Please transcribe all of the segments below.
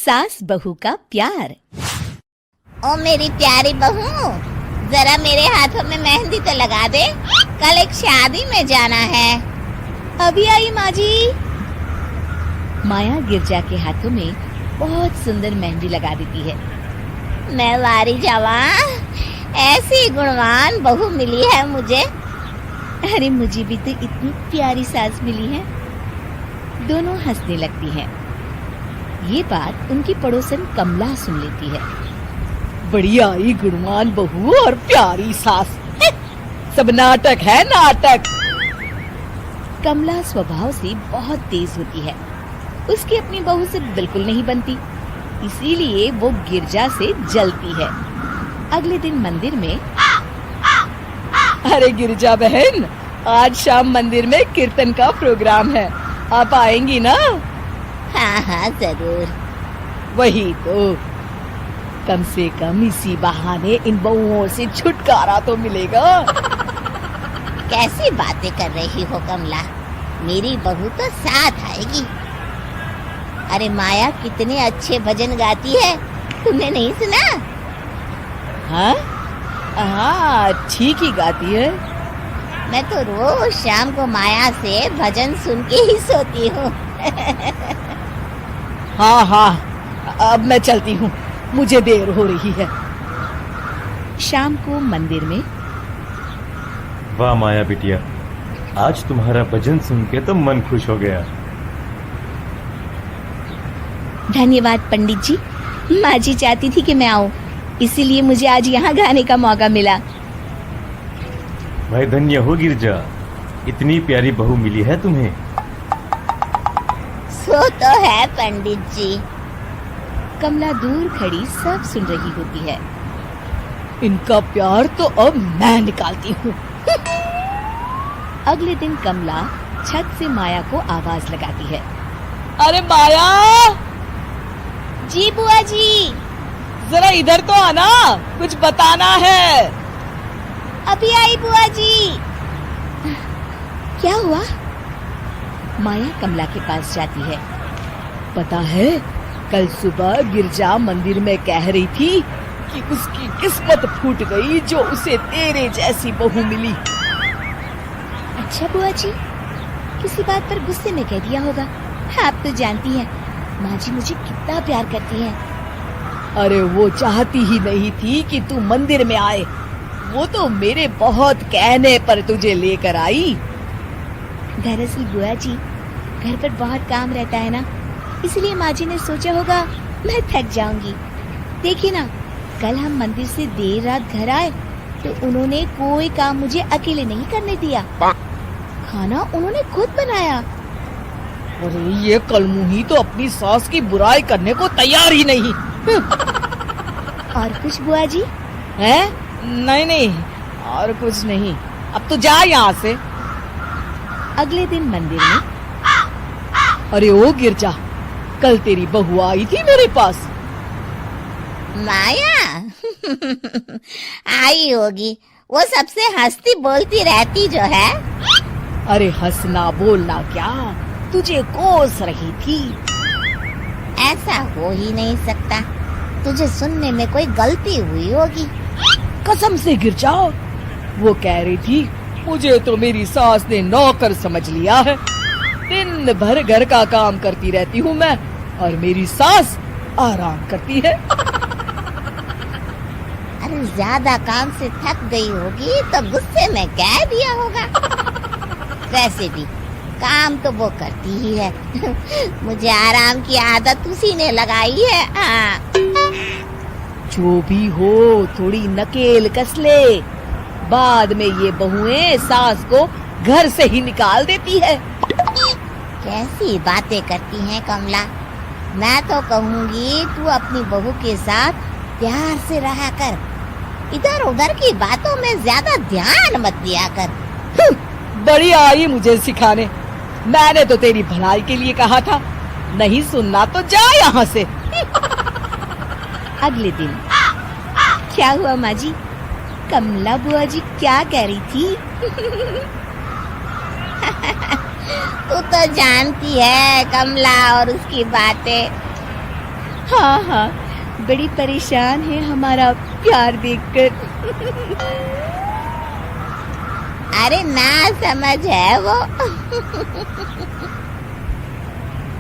सास बहू का प्यार। ओ मेरी प्यारी बहू, जरा मेरे हाथों में मेहंदी तो लगा दे, कल एक शादी में जाना है। अभी आई माँ जी। माया गिरजा के हाथों में बहुत सुंदर मेहंदी लगा देती है। मैं वारी जावा, ऐसी गुणवान बहू मिली है मुझे। अरे मुझे भी तो इतनी प्यारी सास मिली है। दोनों हंसने लगती हैं। ये बात उनकी पड़ोसन कमला सुन लेती है। बढ़िया ही गुणवान बहू और प्यारी सास, सब नाटक है नाटक। कमला स्वभाव से बहुत तेज होती है। उसकी अपनी बहू से बिल्कुल नहीं बनती, इसीलिए वो गिरजा से जलती है। अगले दिन मंदिर में, अरे गिरजा बहन, आज शाम मंदिर में कीर्तन का प्रोग्राम है, आप आएंगी ना? हाँ हाँ जरूर। वही तो, कम से कम इसी बहाने इन बहुओं से छुटकारा तो मिलेगा। कैसी बातें कर रही हो कमला, मेरी बहू तो साथ आएगी। अरे माया कितने अच्छे भजन गाती है, तुमने नहीं सुना? हाँ हाँ, ठीक ही गाती है। मैं तो रोज शाम को माया से भजन सुन के ही सोती हूँ। हाँ हाँ, अब मैं चलती हूँ, मुझे देर हो रही है। शाम को मंदिर में, वाह माया बिटिया, आज तुम्हारा भजन सुन के तो मन खुश हो गया। धन्यवाद पंडित जी। माँ जी चाहती थी कि मैं आऊँ, इसीलिए मुझे आज यहाँ गाने का मौका मिला। भाई धन्य हो गिरजा, इतनी प्यारी बहू मिली है तुम्हें। सो तो है पंडित जी। कमला दूर खड़ी सब सुन रही होती है। इनका प्यार तो अब मैं निकालती हूँ। अगले दिन कमला छत से माया को आवाज लगाती है। अरे माया, जी बुआ जी। जरा इधर तो आना, कुछ बताना है। अभी आई बुआ जी। क्या हुआ? माया कमला के पास जाती है। पता है, कल सुबह गिरजा मंदिर में कह रही थी कि उसकी किस्मत फूट गई जो उसे तेरे जैसी बहू मिली। अच्छा बुआ जी, किसी बात पर गुस्से में कह दिया होगा। आप तो जानती हैं माँ जी मुझे कितना प्यार करती हैं। अरे वो चाहती ही नहीं थी कि तू मंदिर में आए, वो तो मेरे बहुत कहने पर तुझे लेकर आई। दरअसल बुआ जी, घर पर बहुत काम रहता है ना, इसलिए माँ जी ने सोचा होगा मैं थक जाऊंगी। देखिए ना, कल हम मंदिर से देर रात घर आए तो उन्होंने कोई काम मुझे अकेले नहीं करने दिया। खाना उन्होंने खुद बनाया। अरे ये कलमुही तो अपनी सास की बुराई करने को तैयार ही नहीं। और कुछ बुआ जी? है? नहीं नहीं, और कुछ नहीं, अब तो जा यहाँ से। अगले दिन मंदिर में, अरे ओ गिरजा, कल तेरी बहू आई थी मेरे पास। माया आई होगी, वो सबसे हंसती बोलती रहती जो है। अरे हंसना बोलना क्या, तुझे कोस रही थी। ऐसा हो ही नहीं सकता, तुझे सुनने में कोई गलती हुई होगी। कसम से गिरजा, वो कह रही थी मुझे तो मेरी सास ने नौकर समझ लिया है। दिन भर घर का काम करती रहती हूँ मैं, और मेरी सास आराम करती है। अरे ज्यादा काम से थक गई होगी तो गुस्से में कह दिया होगा। वैसे भी काम तो वो करती ही है। मुझे आराम की आदत उसी ने लगाई है। हाँ। जो भी हो, थोड़ी नकेल कस ले, बाद में ये बहुएं सास को घर से ही निकाल देती है। कैसी बातें करती हैं कमला, मैं तो कहूँगी तू अपनी बहू के साथ प्यार से रहा कर, इधर उधर की बातों में ज्यादा ध्यान मत दिया कर। बड़ी आई मुझे सिखाने, मैंने तो तेरी भलाई के लिए कहा था, नहीं सुनना तो जा यहाँ से। अगले दिन, क्या हुआ माँ जी? कमला बुआ जी क्या कह रही थी? तू तो जानती है कमला और उसकी बातें। हाँ हाँ, बड़ी परेशान है हमारा प्यार देखकर। अरे ना समझ है वो।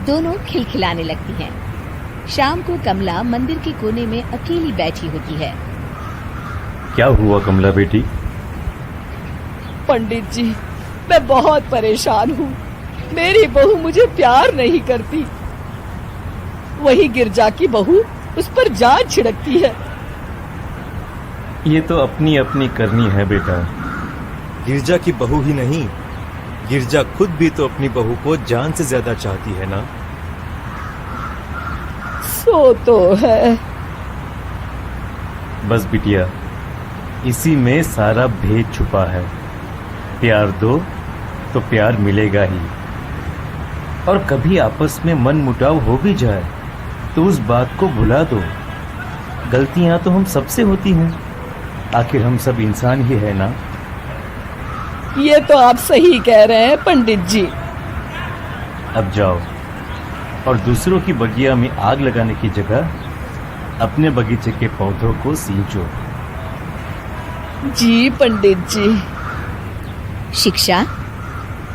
दोनों खिलखिलाने लगती हैं। शाम को कमला मंदिर के कोने में अकेली बैठी होती है। क्या हुआ कमला बेटी? पंडित जी, मैं बहुत परेशान हूँ। मेरी बहू मुझे प्यार नहीं करती। वही गिरजा की बहू उस पर जान छिड़कती है। ये तो अपनी अपनी करनी है बेटा। गिरजा की बहू ही नहीं, गिरजा खुद भी तो अपनी बहू को जान से ज्यादा चाहती है ना। सो तो है। बस बिटिया, इसी में सारा भेद छुपा है। प्यार दो तो प्यार मिलेगा ही। और कभी आपस में मन मुटाव हो भी जाए तो उस बात को भुला दो। गलतियां तो हम सबसे होती हैं, आखिर हम सब इंसान ही है ना। ये तो आप सही कह रहे हैं पंडित जी। अब जाओ और दूसरों की बगिया में आग लगाने की जगह अपने बगीचे के पौधों को सींचो। जी पंडित जी। शिक्षा,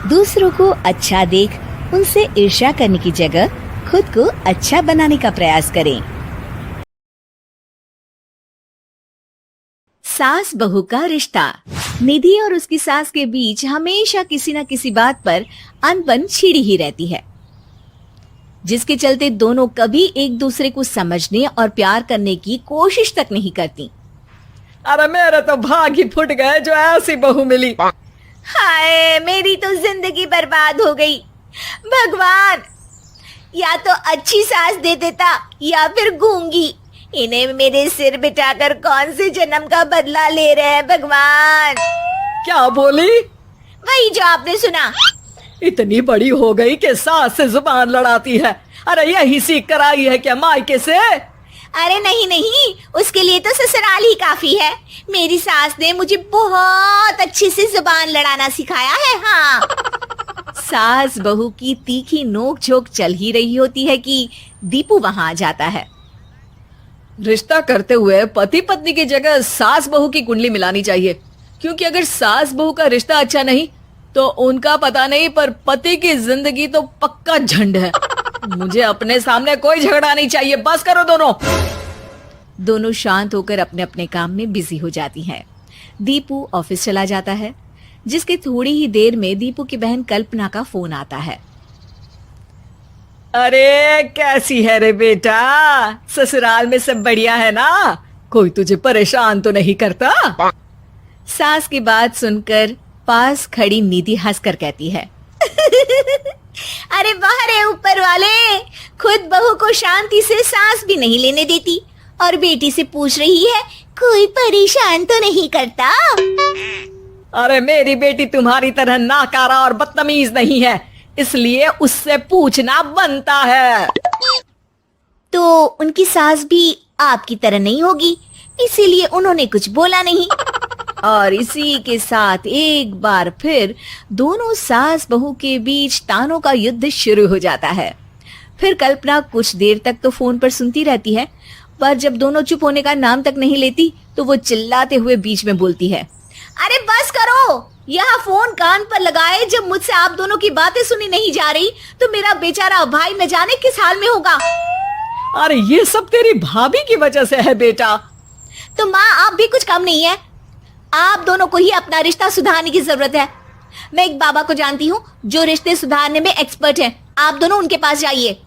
दूसरों को अच्छा देख उनसे ईर्ष्या करने की जगह खुद को अच्छा बनाने का प्रयास करें। सास बहू का रिश्ता। निधि और उसकी सास के बीच हमेशा किसी न किसी बात पर अनबन छिड़ी ही रहती है, जिसके चलते दोनों कभी एक दूसरे को समझने और प्यार करने की कोशिश तक नहीं करती। अरे मेरे तो भाग ही फुट गए जो ऐसी बहू मिली। हाय, मेरी तो जिंदगी बर्बाद हो गई। भगवान, या तो अच्छी सास दे देता या फिर गूंगी। इन्हें मेरे सिर बिठाकर कौन से जन्म का बदला ले रहे हैं भगवान। क्या बोली? वही जो आपने सुना। इतनी बड़ी हो गई कि सास से जुबान लड़ाती है। अरे यही सीख कर आई है क्या मायके से? अरे नहीं नहीं, उसके लिए तो ससुराल ही काफी है। मेरी सास ने मुझे बहुत अच्छे से जुबान लड़ाना सिखाया है। हाँ। सास बहू की तीखी नोक झोंक चल ही रही होती है कि दीपू वहां आ जाता है। रिश्ता करते हुए पति पत्नी की जगह सास बहू की कुंडली मिलानी चाहिए, क्योंकि अगर सास बहू का रिश्ता अच्छा नहीं तो उनका पता नहीं, पर पति की जिंदगी तो पक्का झंड है। मुझे अपने सामने कोई झगड़ा नहीं चाहिए। बस करो दोनों। दोनों शांत होकर अपने अपने काम में बिजी हो जाती हैं। दीपू ऑफिस चला जाता है, जिसके थोड़ी ही देर में दीपू की बहन कल्पना का फोन आता है। अरे कैसी है रे बेटा? ससुराल में सब बढ़िया है ना? कोई तुझे परेशान तो नहीं करता? सास की बात सुनकर पास खड़ी निधि हंसकर कहती है, अरे बाहर है ऊपर वाले, खुद बहू को शांति से सांस भी नहीं लेने देती और बेटी से पूछ रही है कोई परेशान तो नहीं करता। अरे मेरी बेटी तुम्हारी तरह नाकारा और बदतमीज नहीं है, इसलिए उससे पूछना बनता है। तो उनकी सास भी आपकी तरह नहीं होगी, इसीलिए उन्होंने कुछ बोला नहीं। और इसी के साथ एक बार फिर दोनों सास बहू के बीच तानों का युद्ध शुरू हो जाता है। फिर कल्पना कुछ देर तक तो फोन पर सुनती रहती है, पर जब दोनों चुप होने का नाम तक नहीं लेती तो वो चिल्लाते हुए बीच में बोलती है, अरे बस करो, यहाँ फोन कान पर लगाए जब मुझसे आप दोनों की बातें सुनी नहीं जा रही तो मेरा बेचारा भाई न जाने किस हाल में होगा। अरे ये सब तेरी भाभी की वजह से है बेटा। तो माँ, आप भी कुछ कम नहीं है। आप दोनों को ही अपना रिश्ता सुधारने की जरूरत है। मैं एक बाबा को जानती हूँ जो रिश्ते सुधारने में एक्सपर्ट हैं। आप दोनों उनके पास जाइए।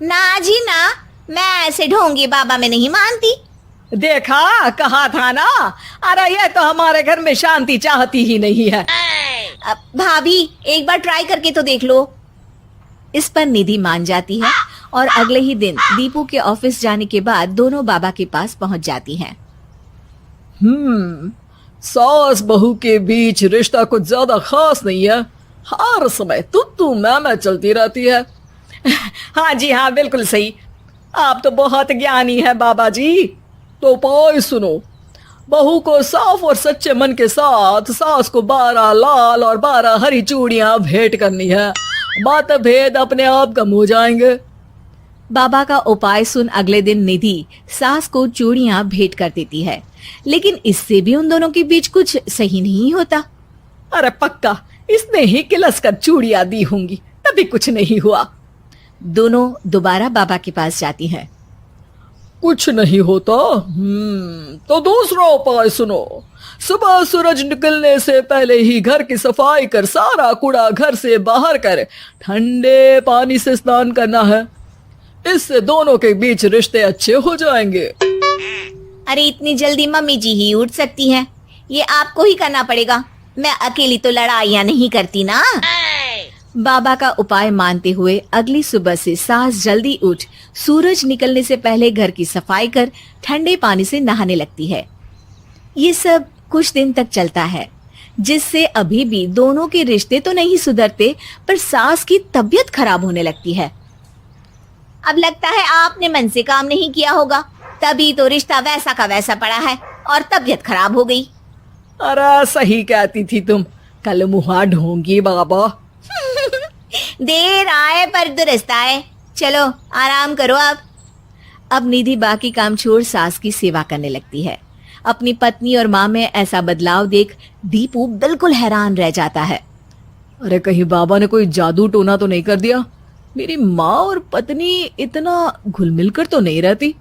ना जी ना, मैं ऐसे ढोंगी बाबा में नहीं मानती। देखा, कहा था ना। अरे ये तो हमारे घर में शांति चाहती ही नहीं है। भाभी, एक बार ट्राई करके तो देख लो। इस पर निधि मान जाती है और अगले ही दिन दीपू के ऑफिस जाने के बाद दोनों बाबा के पास पहुंच जाती हैं। सास बहू के बीच रिश्ता कुछ ज्यादा खास नहीं है। हर समय तू मैं चलती रहती है। हाँ जी हाँ, बिल्कुल सही। आप तो बहुत ज्ञानी है बाबा जी। तो उपाय सुनो, बहू को साफ और सच्चे मन के साथ सास को 12 लाल और 12 हरी चूड़ियां भेंट करनी है। मतभेद अपने आप कम हो जाएंगे। बाबा का उपाय सुन अगले दिन निधि सास को चूड़ियां भेंट कर देती है, लेकिन इससे भी उन दोनों के बीच कुछ सही नहीं होता। अरे पक्का इसने ही किलस कर चूड़ियां दी होंगी, तभी कुछ नहीं हुआ। दोनों दोबारा बाबा के पास जाती हैं। कुछ नहीं होता। तो दूसरा उपाय सुनो। सुबह सूरज निकलने से पहले ही घर की सफाई कर सारा कूड़ा घर से बाहर कर ठंडे पानी से स्नान करना है। इससे दोनों के बीच रिश्ते अच्छे हो जाएंगे। अरे इतनी जल्दी मम्मी जी ही उठ सकती हैं? ये आपको ही करना पड़ेगा, मैं अकेली तो लड़ाइयाँ नहीं करती ना। बाबा का उपाय मानते हुए अगली सुबह से सास जल्दी उठ सूरज निकलने से पहले घर की सफाई कर ठंडे पानी से नहाने लगती है। ये सब कुछ दिन तक चलता है, जिससे अभी भी दोनों के रिश्ते तो नहीं सुधरते, पर सास की तबीयत खराब होने लगती है। अब लगता है आपने मन से काम नहीं किया होगा, तभी तो रिश्ता वैसा का वैसा पड़ा है और तबीयत खराब हो गई। अरे सही कहती थी तुम, कल मुहा ढूंढी बाबा। देर आए पर दुरुस्त आए। चलो आराम करो अब निधि बाकी काम छोड़ सास की सेवा करने लगती है। अपनी पत्नी और माँ में ऐसा बदलाव देख दीपू बिल्कुल हैरान रह जाता है। अरे कहीं बाबा ने कोई जादू टोना तो नहीं कर दिया? मेरी माँ और पत्नी इतना घुल मिल कर तो नहीं रहती।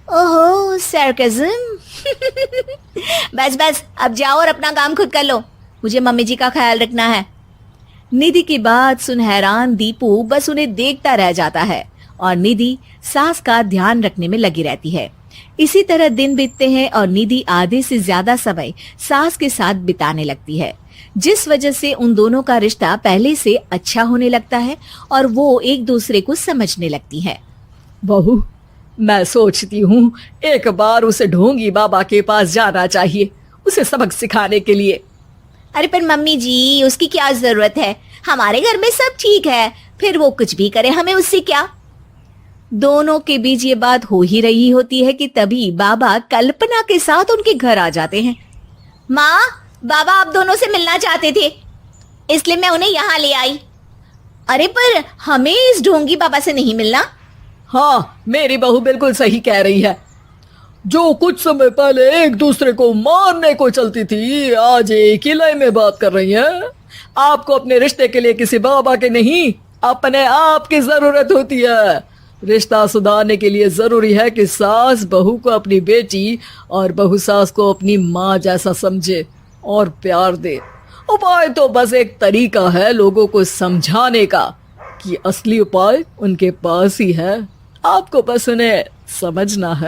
ओहो सरकज़म। बस बस अब जाओ और अपना काम खुद कर लो, मुझे मम्मी जी का ख्याल रखना है। निधि की बात सुन हैरान दीपू बस उन्हें देखता रह जाता है और निधि सास का ध्यान रखने में लगी रहती है। इसी तरह दिन बीतते हैं और निधि आधे से ज्यादा समय सास के साथ बिताने लगती है, जिस वजह से उन दोनों का रिश्ता पहले से अच्छा होने लगता है और वो एक दूसरे को समझने लगती है। बहू, मैं सोचती हूँ एक बार उसे ढोंगी बाबा के पास जाना चाहिए, उसे सबक सिखाने के लिए। अरे पर मम्मी जी उसकी क्या जरूरत है, हमारे घर में सब ठीक है, फिर वो कुछ भी करे हमें उससे क्या। दोनों के बीच ये बात हो ही रही होती है कि तभी बाबा कल्पना के साथ उनके घर आ जाते हैं। माँ, बाबा आप दोनों से मिलना चाहते थे, इसलिए मैं उन्हें यहाँ ले आई। अरे पर हमें इस ढोंगी बाबा से नहीं मिलना। हाँ, मेरी बहू बिल्कुल सही कह रही है। जो कुछ समय पहले एक दूसरे को मारने को चलती थी, आज एक ही लय में बात कर रही है। आपको अपने रिश्ते के लिए किसी बाबा के नहीं, अपने आप की जरूरत होती है। रिश्ता सुधारने के लिए जरूरी है कि सास बहू को अपनी बेटी और बहू सास को अपनी माँ जैसा समझे और प्यार दे। उपाय तो बस एक तरीका है लोगों को समझाने का कि असली उपाय उनके पास ही है, आपको बस उन्हें समझना है।